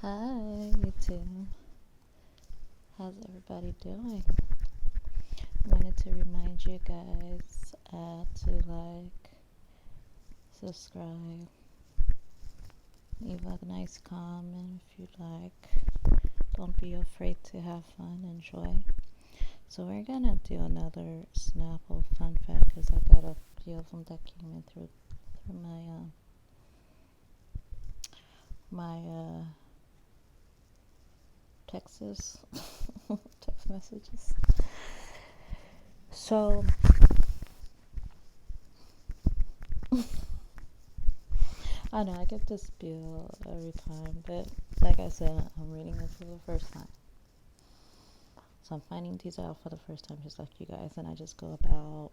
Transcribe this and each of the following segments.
Hi, YouTube. How's everybody doing? Wanted to remind you guys to subscribe, leave a nice comment if you'd like. Don't be afraid to have fun, enjoy. So we're gonna do another Snapple fun fact because I got a few of them that came in through my Texas text messages. So I know I get this spiel every time, but like I said, I'm reading it for the first time. So I'm finding these out for the first time, just like you guys, and I just go about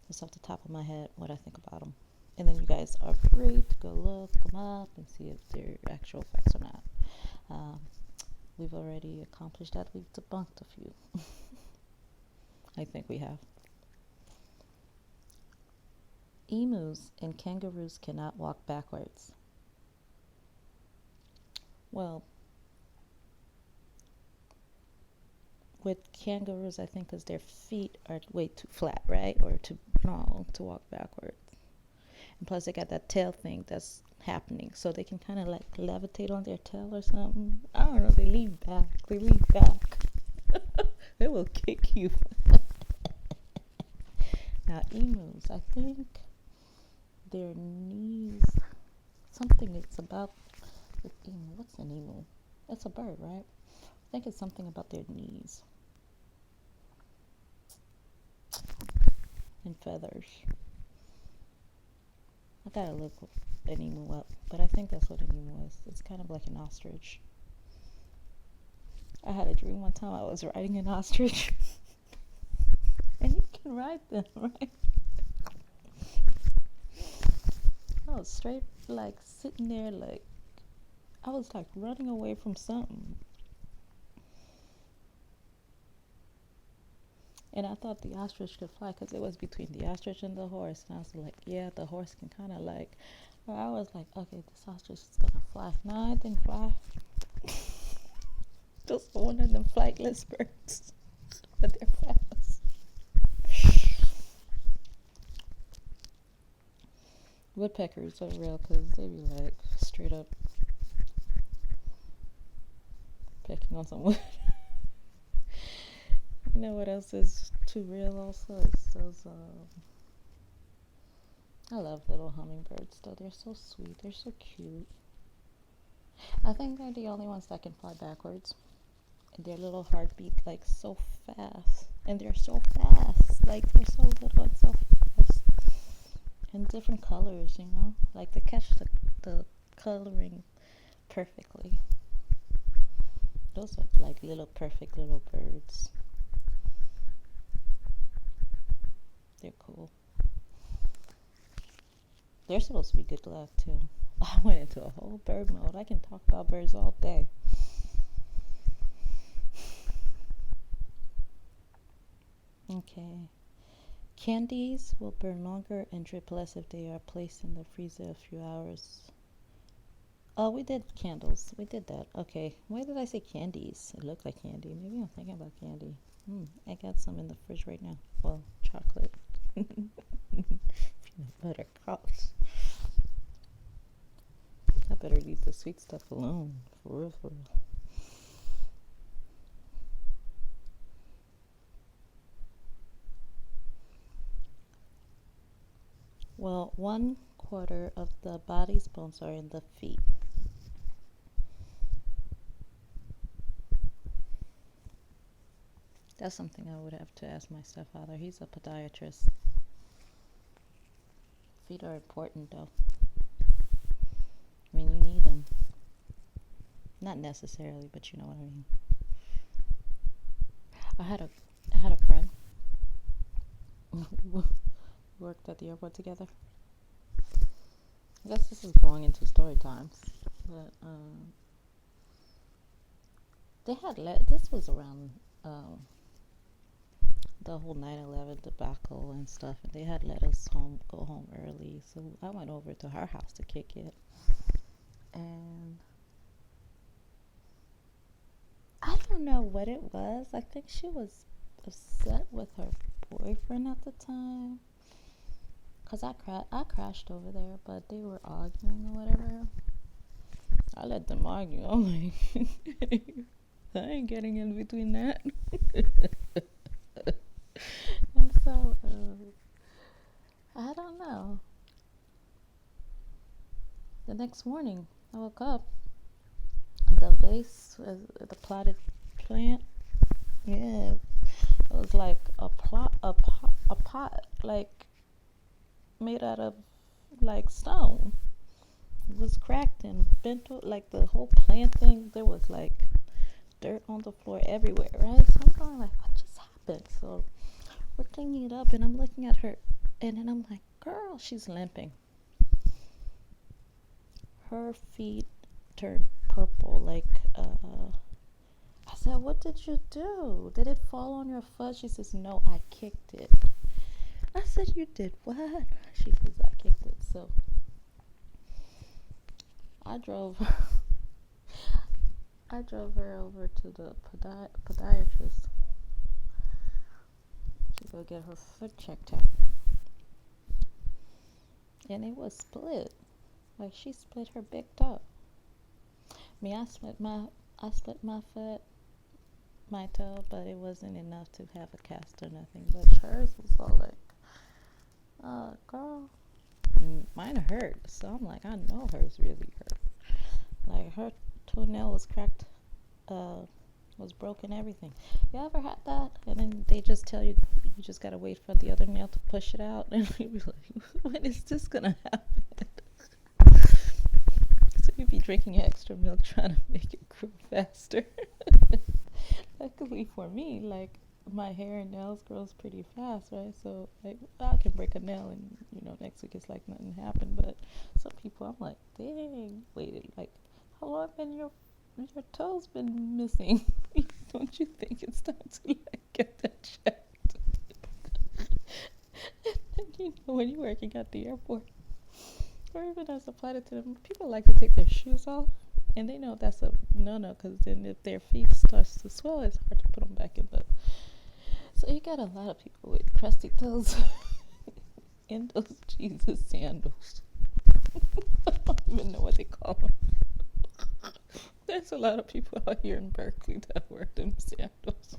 just off the top of my head what I think about them. And then you guys are free to go look them up and see if they're actual facts or not. We've already accomplished that. We've debunked a few. I think we have. Emus and kangaroos cannot walk backwards. Well, with kangaroos, I think because their feet are way too flat, right? Or too long to walk backwards. And plus, they got that tail thing that's happening. So they can kind of like levitate on their tail or something. I don't know. They lean back. They will kick you. Now, emus, I think their knees, something it's about with emu. What's an emu? It's a bird, right? I think it's something about their knees and feathers. I gotta look an emu up, but I think that's what an emu is. It's kind of like an ostrich. I had a dream one time I was riding an ostrich. And you can ride them, right? I was straight like sitting there like I was like running away from something. And I thought the ostrich could fly because it was between the ostrich and the horse. And I was like, yeah, the horse can kind of like. Or I was like, okay, this ostrich is going to fly. No, it didn't fly. Just one of them flightless birds. But they're fast. Woodpeckers are real because they be like straight up pecking on some wood. You know what else is too real also? It's those, I love little hummingbirds though. They're so sweet. They're so cute. I think they're the only ones that can fly backwards. And their little heartbeat like so fast. And they're so fast. Like they're so little and so fast. And different colors, you know? Like they catch the coloring perfectly. Those are like little perfect little birds. They're cool. They're supposed to be good luck too. I went into a whole bird mode. I can talk about birds all day. Okay. Candies will burn longer and drip less if they are placed in the freezer a few hours. Oh, we did candles. We did that. Okay. Why did I say candies? It looked like candy. Maybe I'm thinking about candy. I got some in the fridge right now. Well, chocolate. Peanut butter cups. I better leave the sweet stuff alone. For real, for real. Well, 1/4 of the body's bones are in the feet. That's something I would have to ask my stepfather. He's a podiatrist. Feet are important though. I mean, you need them. Not necessarily, but you know what I mean. I had a friend. We worked at the airport together. I guess this is going into story times, but they had this was around the whole 9/11 debacle and stuff, and they had let us go home early. So I went over to her house to kick it, and don't know what it was. I think she was upset with her boyfriend at the time. Cause I crashed over there, but they were arguing or whatever. I let them argue. I'm like, I ain't getting in between that. And so, I don't know. The next morning, I woke up. The vase, the plotted plant, yeah, it was like a pot, like made out of like stone. It was cracked and bent, like the whole plant thing. There was like dirt on the floor everywhere, right? So I'm going like, what just happened? So we're cleaning it up, and I'm looking at her, and then I'm like, girl, she's limping. Her feet turned purple, like I said, what did you do? Did it fall on your foot? She says, no, I kicked it. I said, you did what? She says, I kicked it. So I drove I drove her over to the podiatrist to go get her foot checked out. And it was split. Like she split her big toe. Me, I split my foot, my toe, but it wasn't enough to have a cast or nothing. But hers was all like, girl, mine hurt. So I'm like, I know hers really hurt. Like her toenail was cracked, was broken, everything. You ever had that? And then they just tell you you just gotta wait for the other nail to push it out, and you be like, when is this gonna happen? So you'd be drinking your extra milk trying to make it grow faster. Luckily for me, like my hair and nails grows pretty fast, right? So like I can break a nail and next week it's like nothing happened. But some people, I'm like, dang, waited like how long been your toes been missing? Don't you think it's time to like get that checked? And when you're working at the airport or even as a flight attendant, people like to take their shoes off. And they know that's a no-no, because then if their feet starts to swell, it's hard to put them back in the... So you got a lot of people with crusty toes in those Jesus sandals. I don't even know what they call them. There's a lot of people out here in Berkeley that wear them sandals.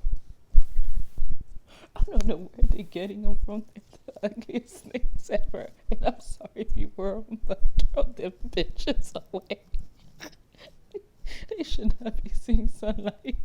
I don't know where they're getting them from. They're the ugliest things ever. And I'm sorry if you wear them, but throw them bitches away. They should not be seeing sunlight.